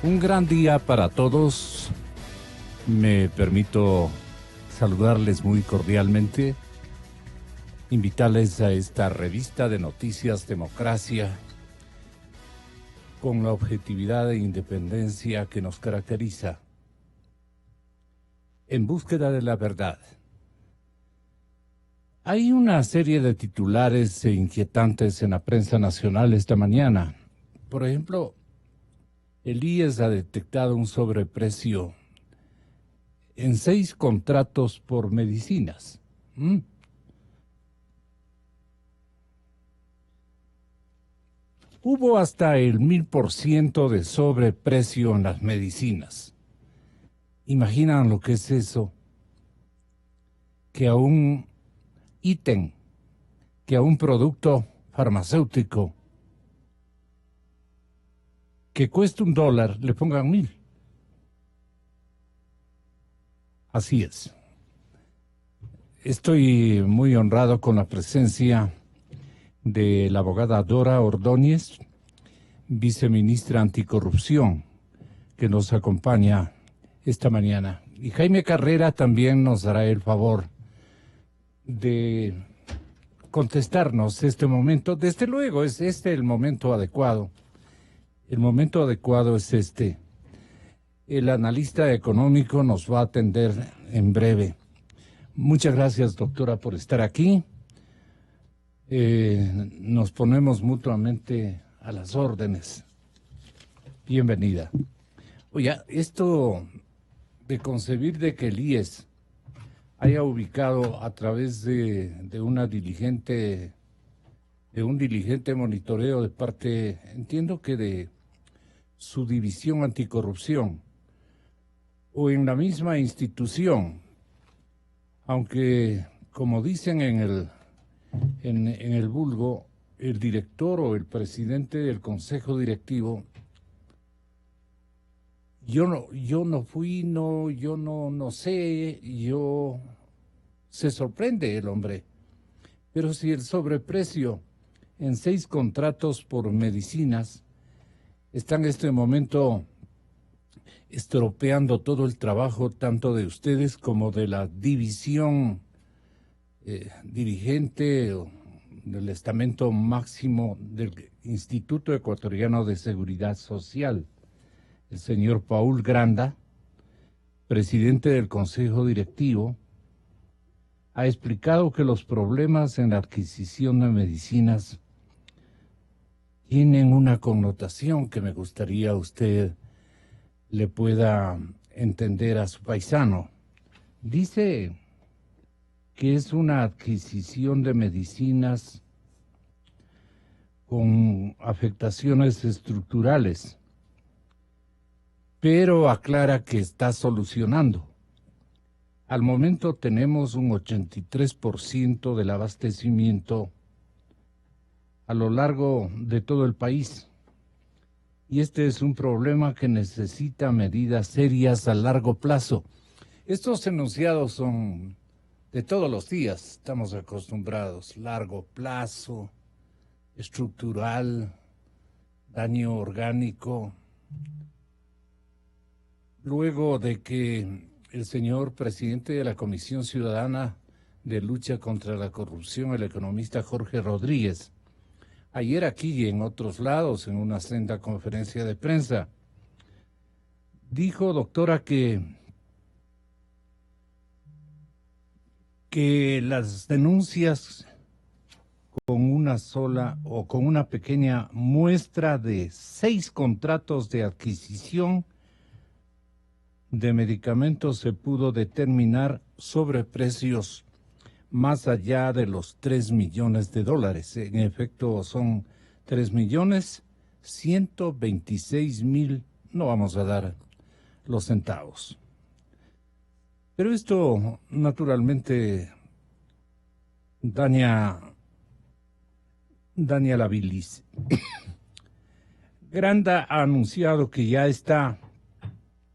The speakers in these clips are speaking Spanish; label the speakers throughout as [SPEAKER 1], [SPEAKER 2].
[SPEAKER 1] Un gran día para todos. Me permito saludarles muy cordialmente, invitarles a esta revista de noticias Democracia, con la objetividad e independencia que nos caracteriza, en búsqueda de la verdad. Hay una serie de titulares inquietantes en la prensa nacional esta mañana. Por ejemplo, el IES ha detectado un sobreprecio en 6 contratos por medicinas. Hubo hasta el 1000% de sobreprecio en las medicinas. ¿Imaginan lo que es eso? Que a un ítem, que a un producto farmacéutico que cueste $1 le pongan 1000. Así es. Estoy muy honrado con la presencia de la abogada Dora Ordóñez, viceministra anticorrupción, que nos acompaña esta mañana. Y Jaime Carrera también nos dará el favor de contestarnos este momento. Desde luego, es este el momento adecuado. El momento adecuado es este. El analista económico nos va a atender en breve. Muchas gracias, doctora, por estar aquí. Nos ponemos mutuamente a las órdenes. Bienvenida. Oye, esto de concebir de que el IES haya ubicado a través de un diligente monitoreo de parte, entiendo que de su división anticorrupción, o en la misma institución, aunque como dicen en el vulgo, el director o el presidente del consejo directivo, yo no sé, se sorprende el hombre. Pero si el sobreprecio en 6 contratos por medicinas está en este momento estropeando todo el trabajo tanto de ustedes como de la división dirigente del estamento máximo del Instituto Ecuatoriano de Seguridad Social, el señor Paul Granda, presidente del Consejo Directivo, ha explicado que los problemas en la adquisición de medicinas tienen una connotación que me gustaría usted le pueda entender a su paisano. Dice que es una adquisición de medicinas con afectaciones estructurales, pero aclara que está solucionando. Al momento tenemos un 83% del abastecimiento a lo largo de todo el país. Y este es un problema que necesita medidas serias a largo plazo. Estos enunciados son de todos los días, estamos acostumbrados. Largo plazo, estructural, daño orgánico. Luego de que el señor presidente de la Comisión Ciudadana de Lucha contra la Corrupción, el economista Jorge Rodríguez, ayer aquí y en otros lados, en una senda conferencia de prensa, dijo, doctora, que las denuncias con una sola o con una pequeña muestra de 6 contratos de adquisición de medicamentos se pudo determinar sobreprecios más allá de los $3 millones. En efecto, son 3.126.000, no vamos a dar los centavos. Pero esto, naturalmente, daña la bilis. Granda ha anunciado que ya está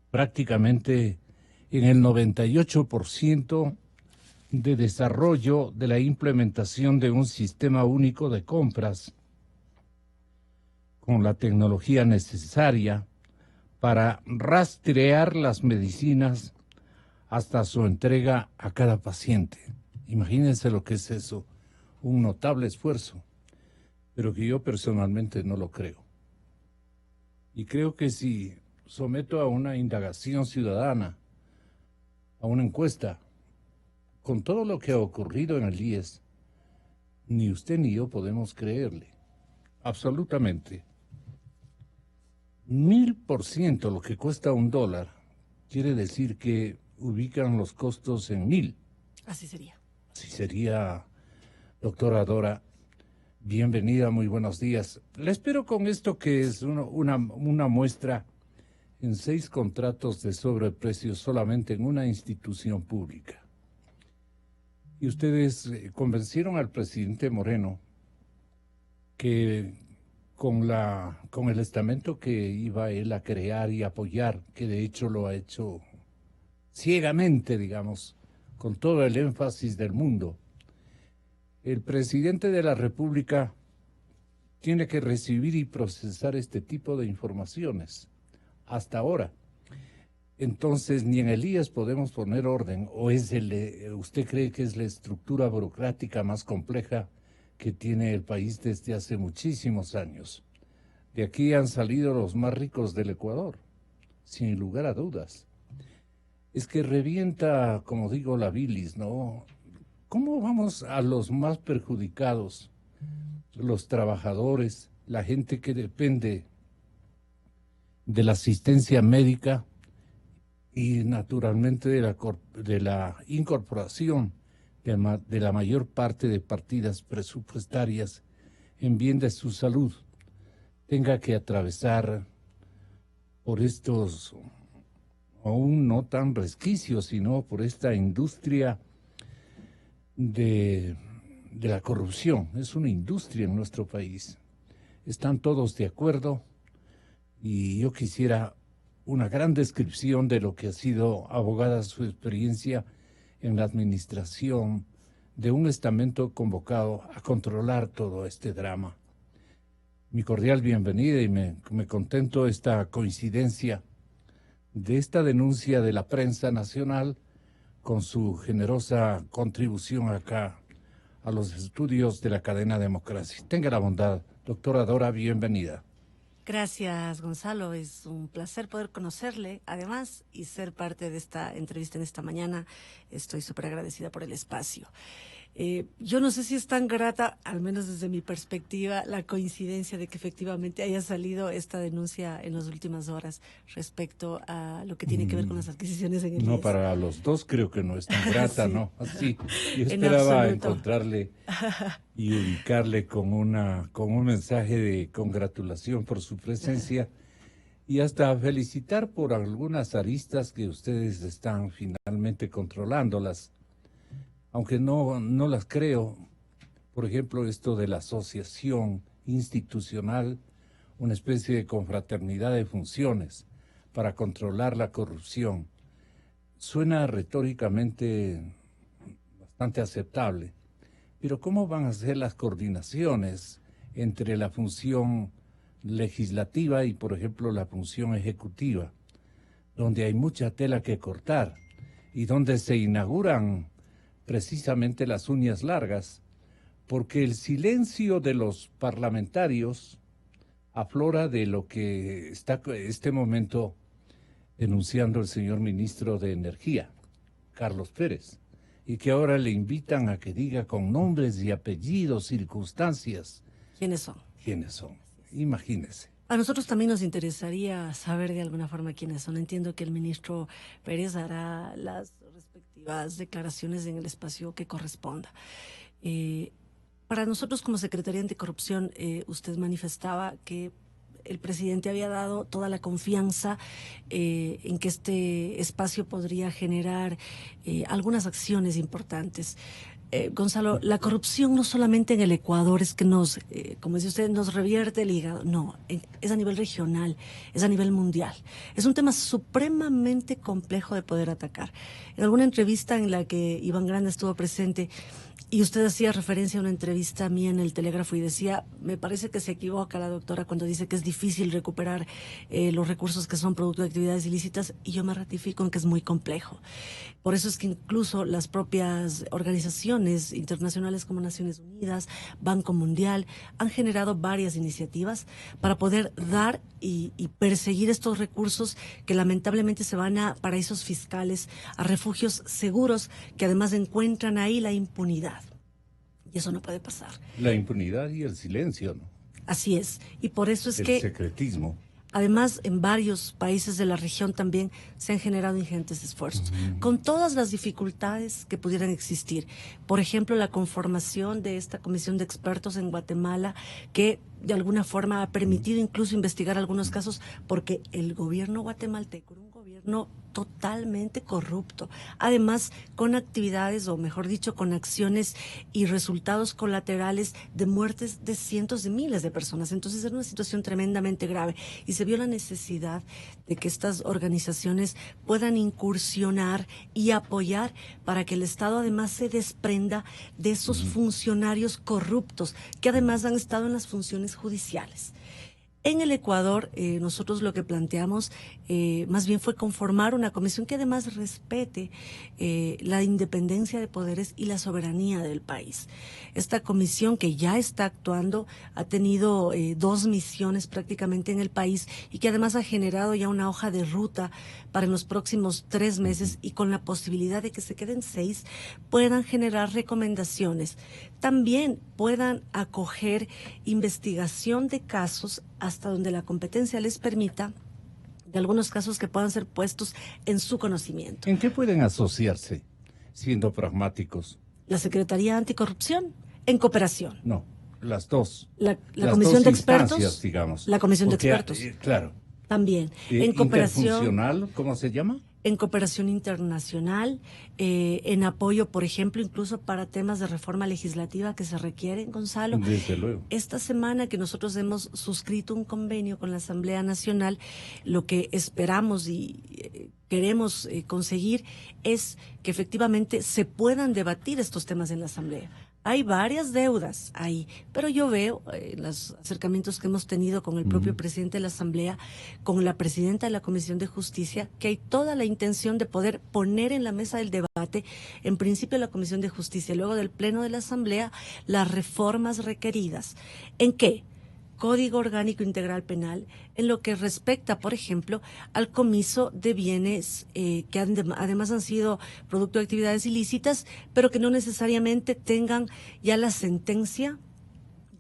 [SPEAKER 1] prácticamente en el 98% de desarrollo de la implementación de un sistema único de compras con la tecnología necesaria para rastrear las medicinas hasta su entrega a cada paciente. Imagínense lo que es eso, un notable esfuerzo, pero que yo personalmente no lo creo. Y creo que si someto a una indagación ciudadana, a una encuesta, con todo lo que ha ocurrido en el IES, ni usted ni yo podemos creerle, absolutamente. 1000% lo que cuesta $1 quiere decir que ubican los costos en 1000.
[SPEAKER 2] Así sería.
[SPEAKER 1] Así sería, doctora Dora. Bienvenida, muy buenos días. Le espero con esto que es una muestra en 6 contratos de sobreprecio solamente en una institución pública. Y ustedes convencieron al presidente Moreno que con el estamento que iba él a crear y apoyar, que de hecho lo ha hecho ciegamente, digamos, con todo el énfasis del mundo, el presidente de la República tiene que recibir y procesar este tipo de informaciones. Hasta ahora. Entonces, ni en el IES podemos poner orden, o ¿usted cree que es la estructura burocrática más compleja que tiene el país desde hace muchísimos años? De aquí han salido los más ricos del Ecuador, sin lugar a dudas. Es que revienta, como digo, la bilis, ¿no? ¿Cómo vamos a los más perjudicados? Los trabajadores, la gente que depende de la asistencia médica y naturalmente de la incorporación de la mayor parte de partidas presupuestarias en bien de su salud, tenga que atravesar por estos, aún no tan resquicios, sino por esta industria de la corrupción. Es una industria en nuestro país. Están todos de acuerdo y yo quisiera una gran descripción de lo que ha sido, abogada, su experiencia en la administración de un estamento convocado a controlar todo este drama. Mi cordial bienvenida y me contento esta coincidencia de esta denuncia de la prensa nacional con su generosa contribución acá a los estudios de la cadena Democracia. Tenga la bondad, doctora Dora, bienvenida.
[SPEAKER 2] Gracias, Gonzalo. Es un placer poder conocerle, además, y ser parte de esta entrevista en esta mañana. Estoy súper agradecida por el espacio. Yo no sé si es tan grata, al menos desde mi perspectiva, la coincidencia de que efectivamente haya salido esta denuncia en las últimas horas respecto a lo que tiene que ver con las adquisiciones en el
[SPEAKER 1] No,
[SPEAKER 2] IES.
[SPEAKER 1] para los dos creo que no es tan grata,
[SPEAKER 2] Sí.
[SPEAKER 1] ¿no? Así, yo
[SPEAKER 2] En
[SPEAKER 1] esperaba
[SPEAKER 2] absoluto.
[SPEAKER 1] encontrarle y ubicarle con un mensaje de congratulación por su presencia y hasta felicitar por algunas aristas que ustedes están finalmente controlándolas. Aunque no las creo, por ejemplo, esto de la asociación institucional, una especie de confraternidad de funciones para controlar la corrupción, suena retóricamente bastante aceptable, pero ¿cómo van a ser las coordinaciones entre la función legislativa y, por ejemplo, la función ejecutiva, donde hay mucha tela que cortar y donde se inauguran precisamente las uñas largas, porque el silencio de los parlamentarios aflora de lo que está en este momento denunciando el señor ministro de Energía, Carlos Pérez, y que ahora le invitan a que diga con nombres y apellidos, circunstancias.
[SPEAKER 2] ¿Quiénes son?
[SPEAKER 1] ¿Quiénes son? Imagínese.
[SPEAKER 2] A nosotros también nos interesaría saber de alguna forma quiénes son. Entiendo que el ministro Pérez hará las respectivas declaraciones en el espacio que corresponda. Para nosotros como Secretaría Anticorrupción, usted manifestaba que el presidente había dado toda la confianza en que este espacio podría generar algunas acciones importantes. Gonzalo, la corrupción no solamente en el Ecuador es que nos, como dice usted, nos revierte el hígado. No, es a nivel regional, es a nivel mundial. Es un tema supremamente complejo de poder atacar. En alguna entrevista en la que Iván Grande estuvo presente, Y usted hacía referencia a una entrevista mía en el Telégrafo y decía, me parece que se equivoca la doctora cuando dice que es difícil recuperar los recursos que son producto de actividades ilícitas, y yo me ratifico en que es muy complejo. Por eso es que incluso las propias organizaciones internacionales como Naciones Unidas, Banco Mundial, han generado varias iniciativas para poder dar y perseguir estos recursos que lamentablemente se van a paraísos fiscales, a refugios seguros, que además encuentran ahí la impunidad. Y eso no puede pasar.
[SPEAKER 1] La impunidad y el silencio, ¿no?
[SPEAKER 2] Así es. Y por eso es
[SPEAKER 1] el
[SPEAKER 2] que...
[SPEAKER 1] secretismo.
[SPEAKER 2] Además, en varios países de la región también se han generado ingentes esfuerzos, con todas las dificultades que pudieran existir. Por ejemplo, la conformación de esta comisión de expertos en Guatemala, que de alguna forma ha permitido incluso investigar algunos casos, porque el gobierno guatemalteco era un gobierno totalmente corrupto, además con actividades, o mejor dicho, con acciones y resultados colaterales de muertes de cientos de miles de personas. Entonces era una situación tremendamente grave y se vio la necesidad de que estas organizaciones puedan incursionar y apoyar para que el Estado además se desprenda de esos funcionarios corruptos que además han estado en las funciones judiciales. En el Ecuador, nosotros lo que planteamos más bien fue conformar una comisión que además respete la independencia de poderes y la soberanía del país. Esta comisión, que ya está actuando, ha tenido 2 misiones prácticamente en el país y que además ha generado ya una hoja de ruta para en los próximos 3 meses, y con la posibilidad de que se queden 6, puedan generar recomendaciones. También puedan acoger investigación de casos hasta donde la competencia les permita, de algunos casos que puedan ser puestos en su conocimiento.
[SPEAKER 1] ¿En qué pueden asociarse, siendo pragmáticos?
[SPEAKER 2] La Secretaría Anticorrupción, en cooperación.
[SPEAKER 1] No, las dos.
[SPEAKER 2] La
[SPEAKER 1] las
[SPEAKER 2] Comisión
[SPEAKER 1] dos
[SPEAKER 2] de Expertos,
[SPEAKER 1] instancias, digamos.
[SPEAKER 2] la Comisión
[SPEAKER 1] Porque,
[SPEAKER 2] de Expertos.
[SPEAKER 1] Claro.
[SPEAKER 2] También. En cooperación.
[SPEAKER 1] Interfuncional, ¿cómo se llama?
[SPEAKER 2] En cooperación internacional, en apoyo, por ejemplo, incluso para temas de reforma legislativa que se requieren, Gonzalo.
[SPEAKER 1] Desde luego.
[SPEAKER 2] Esta semana que nosotros hemos suscrito un convenio con la Asamblea Nacional, lo que esperamos y queremos conseguir es que efectivamente se puedan debatir estos temas en la Asamblea. Hay varias deudas ahí, pero yo veo en los acercamientos que hemos tenido con el propio presidente de la Asamblea, con la presidenta de la Comisión de Justicia, que hay toda la intención de poder poner en la mesa del debate, en principio la Comisión de Justicia, luego del Pleno de la Asamblea, las reformas requeridas. ¿En qué? Código Orgánico Integral Penal, en lo que respecta, por ejemplo, al comiso de bienes que además han sido producto de actividades ilícitas, pero que no necesariamente tengan ya la sentencia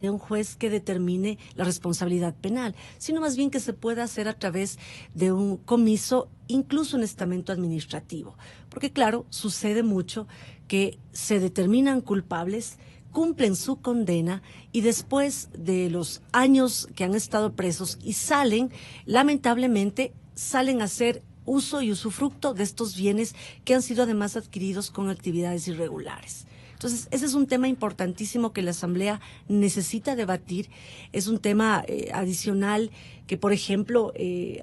[SPEAKER 2] de un juez que determine la responsabilidad penal, sino más bien que se pueda hacer a través de un comiso, incluso en estamento administrativo. Porque claro, sucede mucho que se determinan culpables, cumplen su condena y después de los años que han estado presos y salen, lamentablemente, salen a hacer uso y usufructo de estos bienes que han sido además adquiridos con actividades irregulares. Entonces, ese es un tema importantísimo que la Asamblea necesita debatir. Es un tema adicional que, por ejemplo,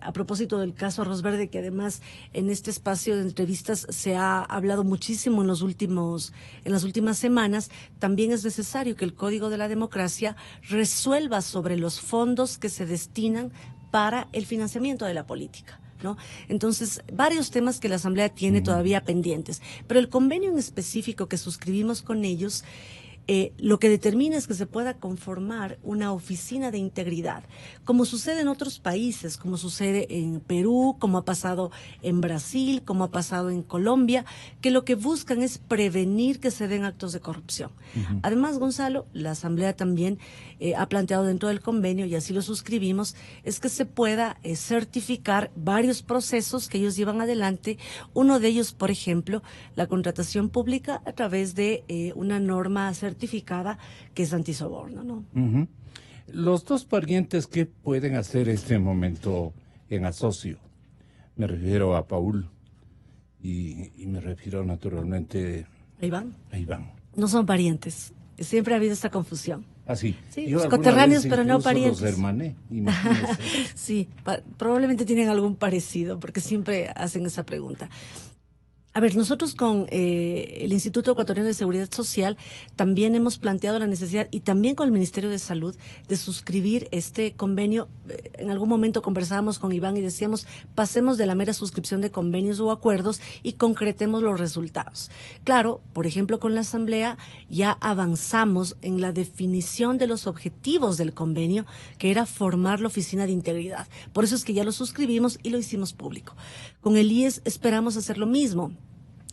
[SPEAKER 2] a propósito del caso Arroz Verde, que además en este espacio de entrevistas se ha hablado muchísimo en las últimas semanas, también es necesario que el Código de la Democracia resuelva sobre los fondos que se destinan para el financiamiento de la política, ¿no? Entonces, varios temas que la Asamblea tiene todavía pendientes, pero el convenio en específico que suscribimos con ellos, lo que determina es que se pueda conformar una oficina de integridad, como sucede en otros países, como sucede en Perú, como ha pasado en Brasil, como ha pasado en Colombia, que lo que buscan es prevenir que se den actos de corrupción. Además, Gonzalo, la Asamblea también ha planteado dentro del convenio, y así lo suscribimos, es que se pueda certificar varios procesos que ellos llevan adelante. Uno de ellos, por ejemplo, la contratación pública a través de una norma certificada que es antisoborno, ¿no?
[SPEAKER 1] Los dos parientes, ¿qué pueden hacer en este momento en asocio? Me refiero a Paul y me refiero naturalmente
[SPEAKER 2] a Iván.
[SPEAKER 1] A Iván.
[SPEAKER 2] No son parientes. Siempre ha habido esta confusión.
[SPEAKER 1] Ah, sí.
[SPEAKER 2] Sí, los coterráneos, pero no parientes.
[SPEAKER 1] Los hermané, imagínense.
[SPEAKER 2] Sí, probablemente tienen algún parecido, porque siempre hacen esa pregunta. A ver, nosotros con el Instituto Ecuatoriano de Seguridad Social también hemos planteado la necesidad, y también con el Ministerio de Salud, de suscribir este convenio. En algún momento conversábamos con Iván y decíamos, pasemos de la mera suscripción de convenios o acuerdos y concretemos los resultados. Claro, por ejemplo, con la Asamblea ya avanzamos en la definición de los objetivos del convenio, que era formar la Oficina de Integridad. Por eso es que ya lo suscribimos y lo hicimos público. Con el IES esperamos hacer lo mismo.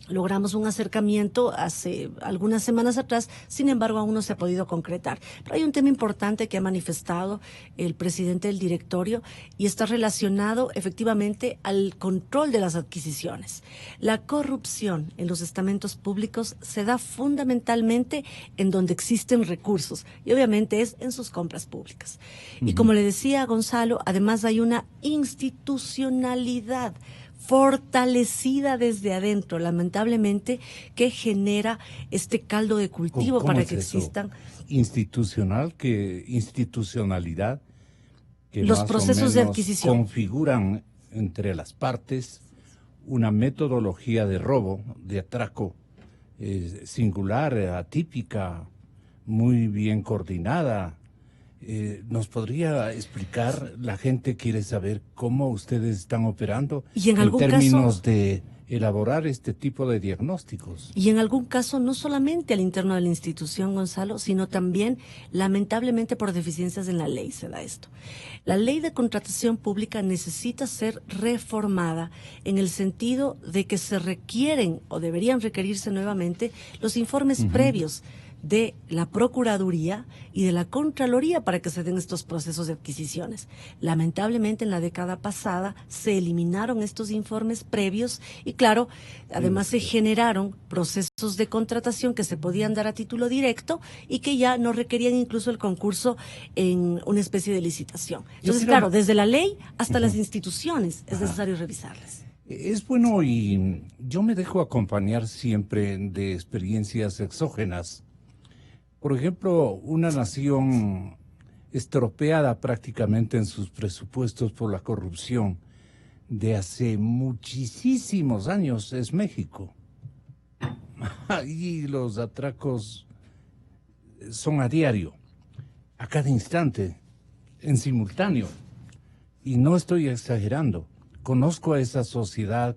[SPEAKER 2] Logramos un acercamiento hace algunas semanas atrás, sin embargo aún no se ha podido concretar. Pero hay un tema importante que ha manifestado el presidente del directorio y está relacionado efectivamente al control de las adquisiciones. La corrupción en los estamentos públicos se da fundamentalmente en donde existen recursos y obviamente es en sus compras públicas. Y como le decía a Gonzalo, además hay una institucionalidad fortalecida desde adentro, lamentablemente, que genera este caldo de cultivo
[SPEAKER 1] ¿Cómo
[SPEAKER 2] para
[SPEAKER 1] es
[SPEAKER 2] que
[SPEAKER 1] eso?
[SPEAKER 2] existan
[SPEAKER 1] Institucionalidad que
[SPEAKER 2] los
[SPEAKER 1] más o
[SPEAKER 2] procesos de
[SPEAKER 1] menos
[SPEAKER 2] adquisición.
[SPEAKER 1] configuran entre las partes una metodología de robo, de atraco singular, atípica, muy bien coordinada. ¿Nos podría explicar? La gente quiere saber cómo ustedes están operando
[SPEAKER 2] Y en
[SPEAKER 1] en
[SPEAKER 2] algún
[SPEAKER 1] términos
[SPEAKER 2] caso,
[SPEAKER 1] de elaborar este tipo de diagnósticos.
[SPEAKER 2] y en algún caso no solamente al interno de la institución, Gonzalo, sino también, lamentablemente, por deficiencias en la ley se da esto. La ley de contratación pública necesita ser reformada en el sentido de que se requieren o deberían requerirse nuevamente los informes previos de la Procuraduría y de la Contraloría para que se den estos procesos de adquisiciones. Lamentablemente, en la década pasada se eliminaron estos informes previos y, claro, además se generaron procesos de contratación que se podían dar a título directo y que ya no requerían incluso el concurso en una especie de licitación. Entonces, claro, desde la ley hasta las instituciones es necesario revisarlas.
[SPEAKER 1] Es bueno, y yo me dejo acompañar siempre de experiencias exógenas. Por ejemplo, una nación estropeada prácticamente en sus presupuestos por la corrupción de hace muchísimos años es México. Ahí los atracos son a diario, a cada instante, en simultáneo. Y no estoy exagerando. Conozco a esa sociedad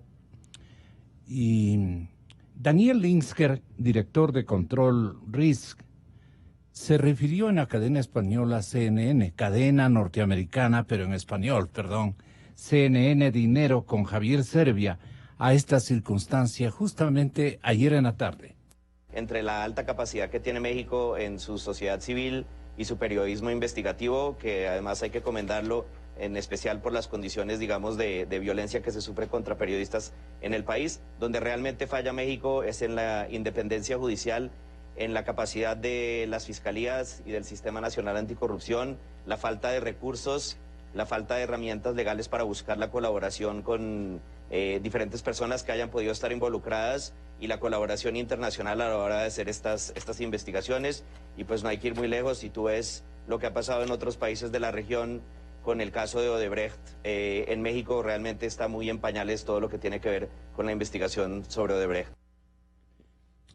[SPEAKER 1] y Daniel Linsker, director de Control Risk, se refirió en la cadena española CNN, cadena norteamericana, pero en español, perdón, CNN Dinero con Javier Servia, a esta circunstancia justamente ayer en la tarde.
[SPEAKER 3] Entre la alta capacidad que tiene México en su sociedad civil y su periodismo investigativo, que además hay que comendarlo en especial por las condiciones, digamos, de violencia que se sufre contra periodistas en el país, donde realmente falla México es en la independencia judicial, en la capacidad de las fiscalías y del Sistema Nacional Anticorrupción, la falta de recursos, la falta de herramientas legales para buscar la colaboración con diferentes personas que hayan podido estar involucradas y la colaboración internacional a la hora de hacer estas investigaciones. Y pues no hay que ir muy lejos. Si tú ves lo que ha pasado en otros países de la región con el caso de Odebrecht, en México realmente está muy en pañales todo lo que tiene que ver con la investigación sobre Odebrecht.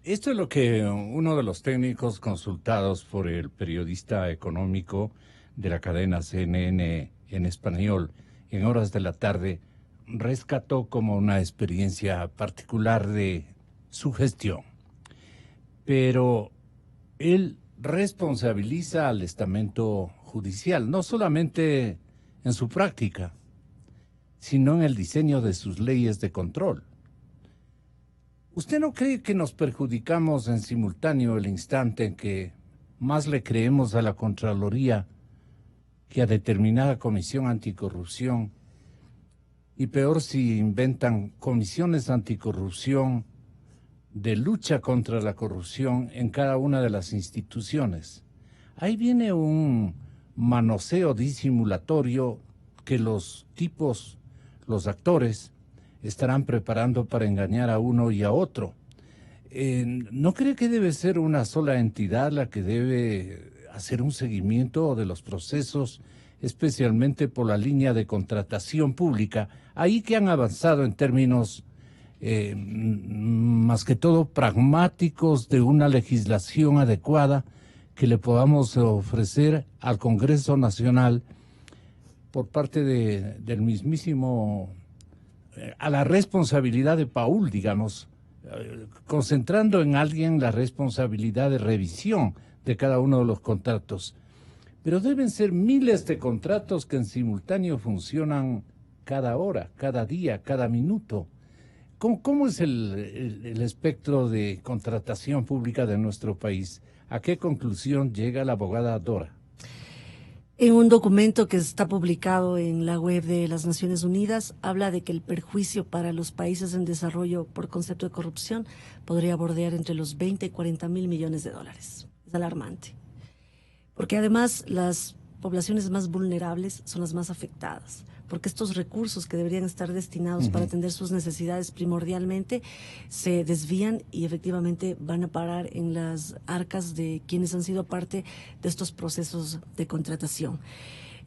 [SPEAKER 1] Esto es lo que uno de los técnicos consultados por el periodista económico de la cadena CNN en español en horas de la tarde rescató como una experiencia particular de su gestión. Pero él responsabiliza al estamento judicial, no solamente en su práctica, sino en el diseño de sus leyes de control. ¿Usted no cree que nos perjudicamos en simultáneo el instante en que más le creemos a la Contraloría que a determinada comisión anticorrupción? Y peor si inventan comisiones anticorrupción de lucha contra la corrupción en cada una de las instituciones. Ahí viene un manoseo disimulatorio que los tipos, los actores, estarán preparando para engañar a uno y a otro. ¿No cree que debe ser una sola entidad la que debe hacer un seguimiento de los procesos, especialmente por la línea de contratación pública? Ahí que han avanzado en términos más que todo pragmáticos de una legislación adecuada que le podamos ofrecer al Congreso Nacional por parte del mismísimo, a la responsabilidad de Paul, digamos, concentrando en alguien la responsabilidad de revisión de cada uno de los contratos. Pero deben ser miles de contratos que en simultáneo funcionan cada hora, cada día, cada minuto. ¿Cómo es el espectro de contratación pública de nuestro país? ¿A qué conclusión llega la abogada Dora?
[SPEAKER 2] En un documento que está publicado en la web de las Naciones Unidas, habla de que el perjuicio para los países en desarrollo por concepto de corrupción podría bordear entre los 20 y 40 mil millones de dólares. Es alarmante. Porque además las poblaciones más vulnerables son las más afectadas, porque estos recursos que deberían estar destinados para atender sus necesidades primordialmente se desvían y efectivamente van a parar en las arcas de quienes han sido parte de estos procesos de contratación.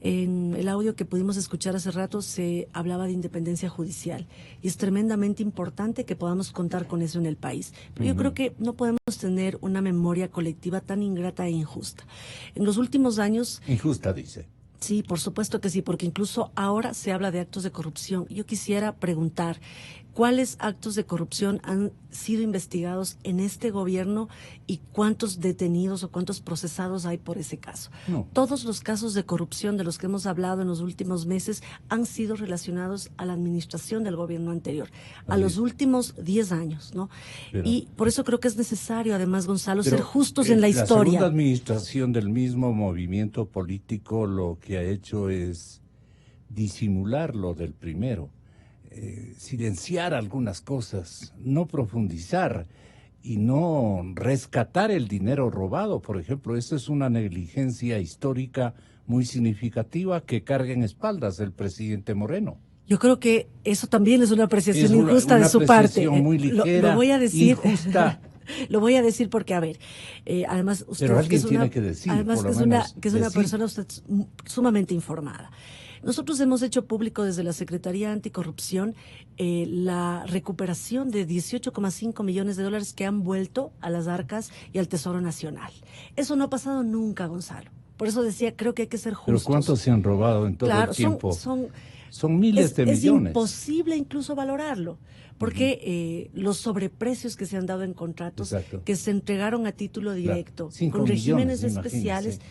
[SPEAKER 2] En el audio que pudimos escuchar hace rato se hablaba de independencia judicial y es tremendamente importante que podamos contar con eso en el país. Pero yo creo que no podemos tener una memoria colectiva tan ingrata e injusta. En los últimos años...
[SPEAKER 1] Injusta, dice.
[SPEAKER 2] Sí, por supuesto que sí, porque incluso ahora se habla de actos de corrupción. Yo quisiera preguntar, ¿cuáles actos de corrupción han sido investigados en este gobierno y cuántos detenidos o cuántos procesados hay por ese caso?
[SPEAKER 1] No.
[SPEAKER 2] Todos los casos de corrupción de los que hemos hablado en los últimos meses han sido relacionados a la administración del gobierno anterior, a los últimos 10 años, ¿no? Y por eso creo que es necesario, además, Gonzalo, ser justos en la historia.
[SPEAKER 1] La segunda administración del mismo movimiento político lo que ha hecho es disimular lo del primero. Silenciar algunas cosas, no profundizar y no rescatar el dinero robado, por ejemplo. Eso es una negligencia histórica muy significativa que carga en espaldas del presidente Moreno.
[SPEAKER 2] Yo creo que eso también es una apreciación injusta de su parte.
[SPEAKER 1] Muy ligera,
[SPEAKER 2] lo voy a decir.
[SPEAKER 1] Injusta.
[SPEAKER 2] Lo voy a decir porque, a ver, además usted...
[SPEAKER 1] Pero alguien tiene que decir,
[SPEAKER 2] además
[SPEAKER 1] por lo
[SPEAKER 2] que
[SPEAKER 1] menos,
[SPEAKER 2] es una persona usted sumamente informada. Nosotros hemos hecho público desde la Secretaría Anticorrupción la recuperación de 18,5 millones de dólares que han vuelto a las arcas y al Tesoro Nacional. Eso no ha pasado nunca, Gonzalo. Por eso decía, creo que hay que ser justos.
[SPEAKER 1] ¿Pero cuántos se han robado en todo el tiempo? Son miles de millones.
[SPEAKER 2] Es imposible incluso valorarlo, porque los sobreprecios que se han dado en contratos, que se entregaron a título directo, con regímenes especiales,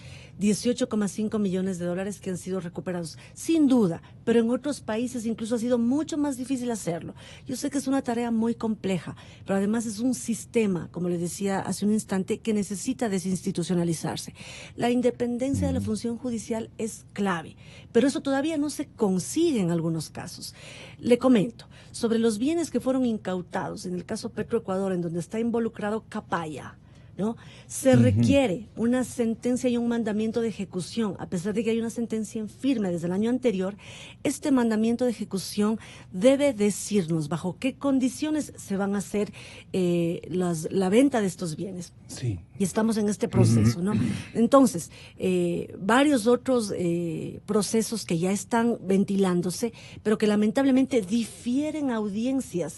[SPEAKER 2] 18,5 millones de dólares que han sido recuperados, sin duda, pero en otros países incluso ha sido mucho más difícil hacerlo. Yo sé que es una tarea muy compleja, pero además es un sistema, como le decía hace un instante, que necesita desinstitucionalizarse. La independencia de la función judicial es clave, pero eso todavía no se consigue en algunos casos. Le comento, sobre los bienes que fueron incautados, en el caso Petroecuador, en donde está involucrado Capaya, ¿no? Se requiere una sentencia y un mandamiento de ejecución, a pesar de que hay una sentencia en firme desde el año anterior. Este mandamiento de ejecución debe decirnos bajo qué condiciones se van a hacer la venta de estos bienes.
[SPEAKER 1] Sí.
[SPEAKER 2] Y estamos en este proceso, ¿no? Entonces, varios otros procesos que ya están ventilándose, pero que lamentablemente difieren audiencia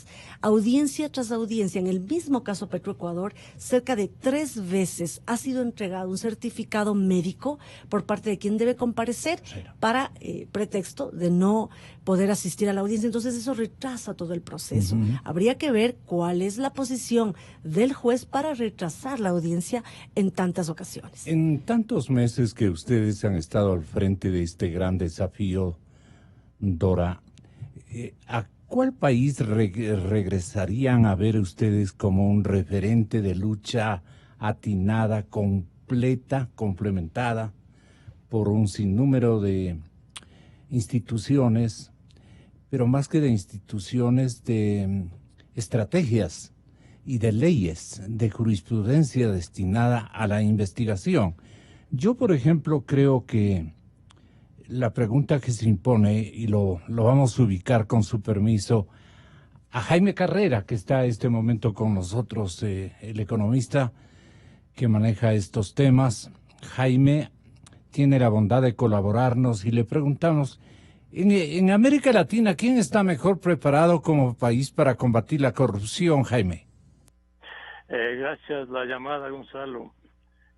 [SPEAKER 2] tras audiencia. En el mismo caso Petroecuador, cerca de 3 veces ha sido entregado un certificado médico por parte de quien debe comparecer para pretexto de no poder asistir a la audiencia. Entonces eso retrasa todo el proceso. Habría que ver cuál es la posición del juez para retrasar la audiencia en tantas ocasiones.
[SPEAKER 1] En tantos meses que ustedes han estado al frente de este gran desafío, Dora, ¿a cuál país regresarían a ver ustedes como un referente de lucha atinada, completa, complementada por un sinnúmero de instituciones, pero más que de instituciones, de estrategias y de leyes, de jurisprudencia destinada a la investigación? Yo, por ejemplo, creo que la pregunta que se impone, y lo vamos a ubicar con su permiso, a Jaime Carrera, que está en este momento con nosotros, el economista que maneja estos temas. Jaime tiene la bondad de colaborarnos y le preguntamos, En América Latina, ¿quién está mejor preparado como país para combatir la corrupción, Jaime?
[SPEAKER 4] Gracias la llamada, Gonzalo.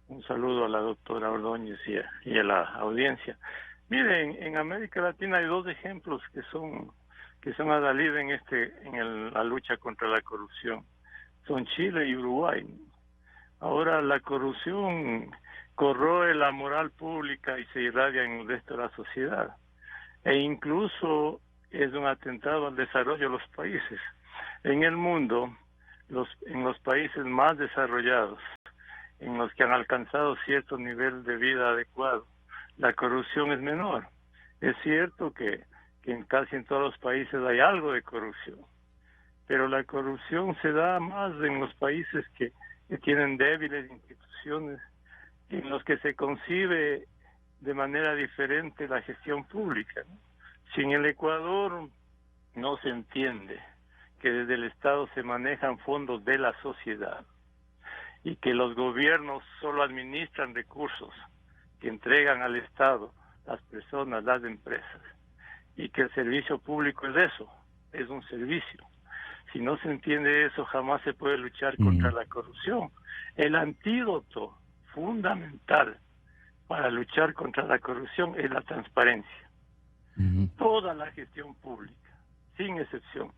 [SPEAKER 4] Un saludo a la doctora Ordóñez y a la audiencia. Miren, en América Latina hay dos ejemplos que son a salir la lucha contra la corrupción. Son Chile y Uruguay. Ahora la corrupción corroe la moral pública y se irradia en el resto de la sociedad. E incluso es un atentado al desarrollo de los países. En el mundo, en los países más desarrollados, en los que han alcanzado cierto nivel de vida adecuado, la corrupción es menor. Es cierto que casi en todos los países hay algo de corrupción, pero la corrupción se da más en los países que tienen débiles instituciones, en los que se concibe de manera diferente la gestión pública, ¿no? Si en el Ecuador no se entiende que desde el Estado se manejan fondos de la sociedad y que los gobiernos solo administran recursos que entregan al Estado las personas, las empresas, y que el servicio público es eso, es un servicio. Si no se entiende eso, jamás se puede luchar contra la corrupción. El antídoto fundamental para luchar contra la corrupción es la transparencia. Toda la gestión pública, sin excepción,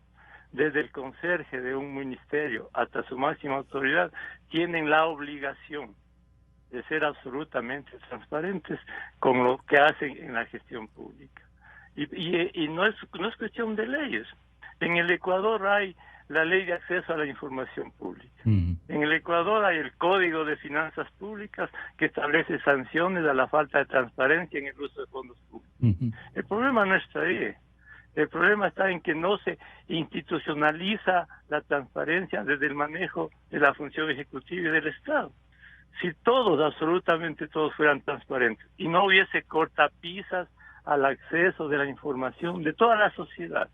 [SPEAKER 4] desde el conserje de un ministerio hasta su máxima autoridad, tienen la obligación de ser absolutamente transparentes con lo que hacen en la gestión pública. Y no es cuestión de leyes. En el Ecuador hay la ley de acceso a la información pública. En el Ecuador hay el Código de Finanzas Públicas que establece sanciones a la falta de transparencia en el uso de fondos públicos. El problema no está ahí. El problema está en que no se institucionaliza la transparencia desde el manejo de la función ejecutiva y del Estado. Si todos, absolutamente todos, fueran transparentes y no hubiese cortapisas al acceso de la información de toda la sociedad,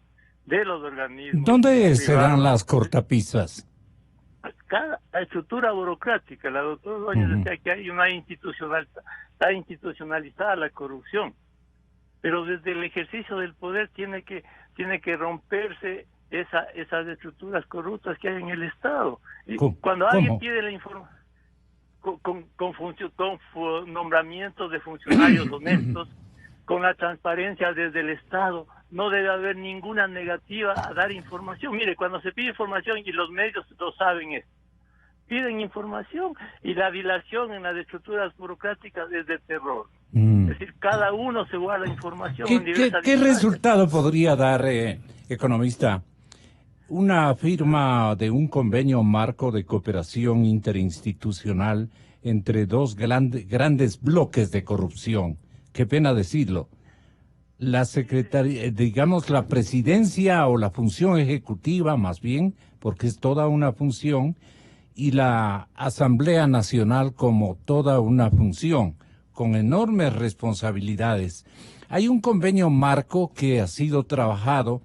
[SPEAKER 4] de los organismos.
[SPEAKER 1] ¿Dónde serán las cortapisas?
[SPEAKER 4] La estructura burocrática. La doctora Ordóñez decía que hay una está institucionalizada la corrupción, pero desde el ejercicio del poder tiene que romperse esas estructuras corruptas que hay en el Estado. Y cuando alguien pide la información con nombramientos de funcionarios honestos, con la transparencia desde el Estado, no debe haber ninguna negativa a dar información. Mire, cuando se pide información, y los medios lo saben esto, piden información y la dilación en las estructuras burocráticas es de terror. Es decir, cada uno se guarda información.
[SPEAKER 1] ¿Qué resultado podría dar, economista, una firma de un convenio marco de cooperación interinstitucional entre dos grandes bloques de corrupción? Qué pena decirlo. La secretaría, digamos, la presidencia o la función ejecutiva, más bien, porque es toda una función, y la Asamblea Nacional como toda una función, con enormes responsabilidades. Hay un convenio marco que ha sido trabajado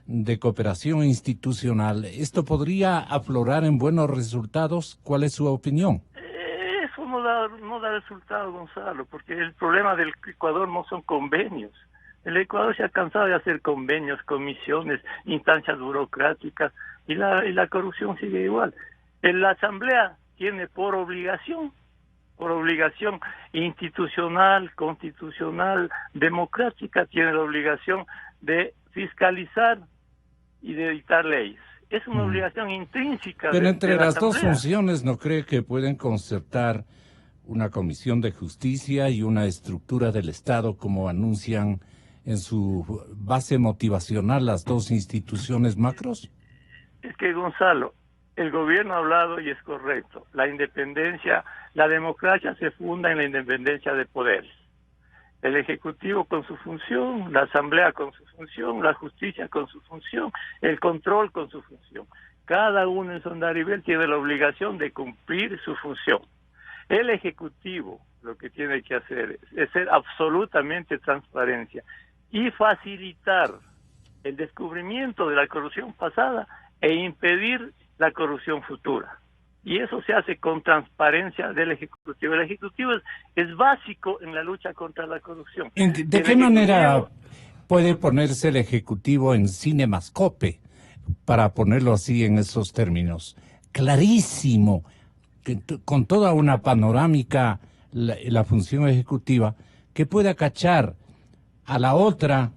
[SPEAKER 1] de cooperación institucional. ¿Esto podría aflorar en buenos resultados? ¿Cuál es su opinión?
[SPEAKER 4] Eso no da resultado, Gonzalo, porque el problema del Ecuador no son convenios. El Ecuador se ha cansado de hacer convenios, comisiones, instancias burocráticas, y la corrupción sigue igual. La Asamblea tiene por obligación institucional, constitucional, democrática, tiene la obligación de fiscalizar y de dictar leyes. Es una obligación intrínseca.
[SPEAKER 1] Pero entre las dos funciones, ¿no cree que pueden concertar una comisión de justicia y una estructura del Estado, como anuncian en su base motivacional las dos instituciones macros?
[SPEAKER 4] Es que, Gonzalo, el gobierno ha hablado y es correcto. La independencia, la democracia se funda en la independencia de poderes. El Ejecutivo con su función, la Asamblea con su función, la justicia con su función, el control con su función. Cada uno en su andarivel tiene la obligación de cumplir su función. El Ejecutivo lo que tiene que hacer es ser absolutamente transparencia y facilitar el descubrimiento de la corrupción pasada e impedir la corrupción futura. Y eso se hace con transparencia del Ejecutivo. El Ejecutivo es básico en la lucha contra la corrupción.
[SPEAKER 1] ¿De qué manera puede ponerse el Ejecutivo en cinemascope, para ponerlo así en esos términos. Clarísimo, con toda una panorámica, la función ejecutiva, que pueda cachar a la otra,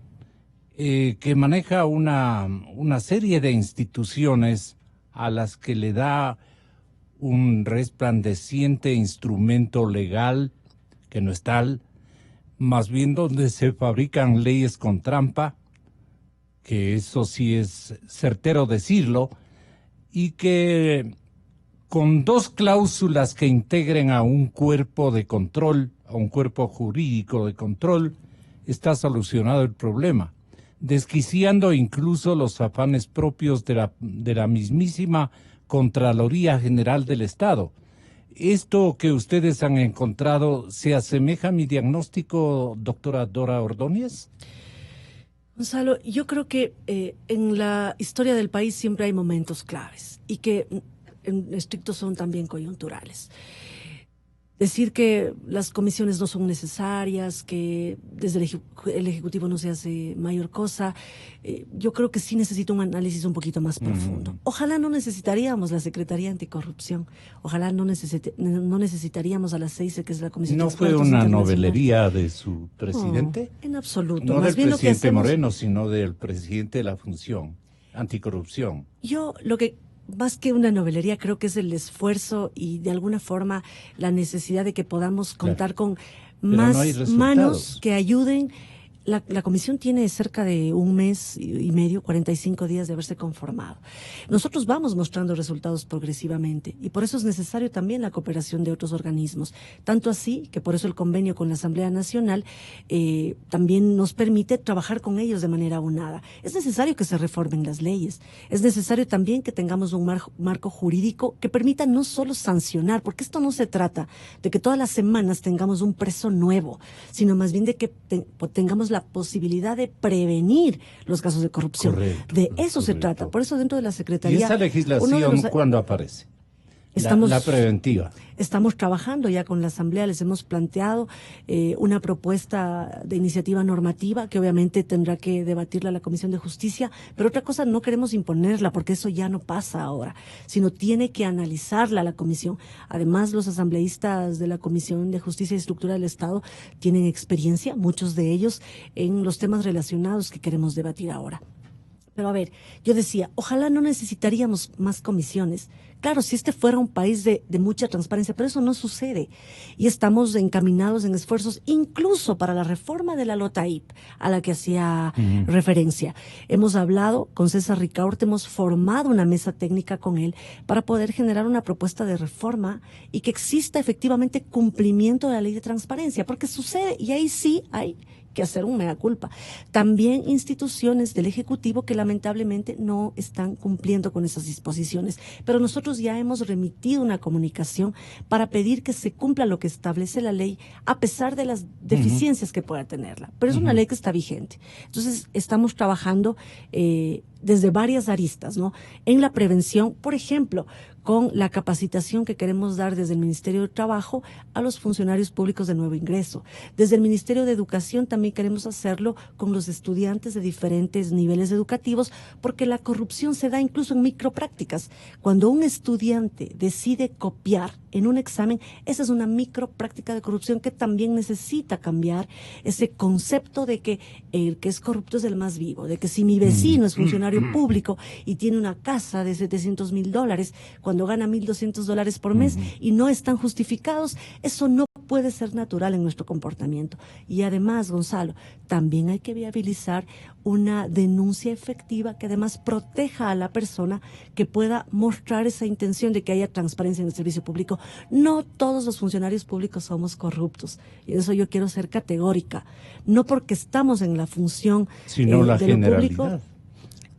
[SPEAKER 1] que maneja una serie de instituciones a las que le da un resplandeciente instrumento legal, que no es tal, más bien donde se fabrican leyes con trampa, que eso sí es certero decirlo, y que con 2 cláusulas que integren a un cuerpo de control, a un cuerpo jurídico de control, está solucionado el problema, desquiciando incluso los afanes propios de la mismísima Contraloría General del Estado. ¿Esto que ustedes han encontrado se asemeja a mi diagnóstico, doctora Dora Ordóñez?
[SPEAKER 2] Gonzalo, yo creo que en la historia del país siempre hay momentos claves y que en estricto son también coyunturales. Decir que las comisiones no son necesarias, que desde el Ejecutivo no se hace mayor cosa, yo creo que sí necesita un análisis un poquito más profundo. Ojalá no necesitaríamos la Secretaría Anticorrupción, ojalá no necesitaríamos a la CEICE, que es la Comisión de
[SPEAKER 1] ¿No fue una novelería de su presidente?
[SPEAKER 2] No, en absoluto.
[SPEAKER 1] No
[SPEAKER 2] Más
[SPEAKER 1] del
[SPEAKER 2] bien
[SPEAKER 1] presidente Moreno, sino del presidente de la función anticorrupción.
[SPEAKER 2] Yo lo que... Más que una novelería, creo que es el esfuerzo y de alguna forma la necesidad de que podamos contar con más manos que ayuden. La comisión tiene cerca de 1 mes y medio, 45 días de haberse conformado. Nosotros vamos mostrando resultados progresivamente y por eso es necesario también la cooperación de otros organismos. Tanto así que por eso el convenio con la Asamblea Nacional también nos permite trabajar con ellos de manera unada. Es necesario que se reformen las leyes. Es necesario también que tengamos un marco jurídico que permita no solo sancionar, porque esto no se trata de que todas las semanas tengamos un preso nuevo, sino más bien de que tengamos la posibilidad de prevenir los casos de corrupción. De eso se trata. Por eso dentro de la Secretaría...
[SPEAKER 1] ¿Y esa legislación cuándo aparece? La preventiva.
[SPEAKER 2] Estamos trabajando ya con la Asamblea, les hemos planteado una propuesta de iniciativa normativa que obviamente tendrá que debatirla la Comisión de Justicia, pero otra cosa no queremos imponerla porque eso ya no pasa ahora, sino tiene que analizarla la Comisión. Además, los asambleístas de la Comisión de Justicia y Estructura del Estado tienen experiencia, muchos de ellos, en los temas relacionados que queremos debatir ahora. Pero a ver, yo decía, ojalá no necesitaríamos más comisiones. Claro, si este fuera un país de mucha transparencia, pero eso no sucede. Y estamos encaminados en esfuerzos incluso para la reforma de la LOTAIP, a la que hacía referencia. Hemos hablado con César Ricaurte, hemos formado una mesa técnica con él para poder generar una propuesta de reforma y que exista efectivamente cumplimiento de la ley de transparencia, porque sucede, y ahí sí hay que hacer un mea culpa. También instituciones del Ejecutivo que lamentablemente no están cumpliendo con esas disposiciones. Pero nosotros ya hemos remitido una comunicación para pedir que se cumpla lo que establece la ley, a pesar de las deficiencias que pueda tenerla. Pero es una ley que está vigente. Entonces, estamos trabajando desde varias aristas, ¿no? En la prevención, por ejemplo, con la capacitación que queremos dar desde el Ministerio de Trabajo a los funcionarios públicos de nuevo ingreso. Desde el Ministerio de Educación también queremos hacerlo con los estudiantes de diferentes niveles educativos, porque la corrupción se da incluso en microprácticas. Cuando un estudiante decide copiar en un examen, esa es una micropráctica de corrupción que también necesita cambiar ese concepto de que el que es corrupto es el más vivo, de que si mi vecino es funcionario público y tiene una casa de $700,000, cuando gana $1,200 por mes y no están justificados, eso no puede ser natural en nuestro comportamiento. Y además, Gonzalo, también hay que viabilizar una denuncia efectiva que además proteja a la persona, que pueda mostrar esa intención de que haya transparencia en el servicio público. No todos los funcionarios públicos somos corruptos, y eso yo quiero ser categórica. No porque estamos en la función
[SPEAKER 1] sino la
[SPEAKER 2] de lo
[SPEAKER 1] generalidad.
[SPEAKER 2] público.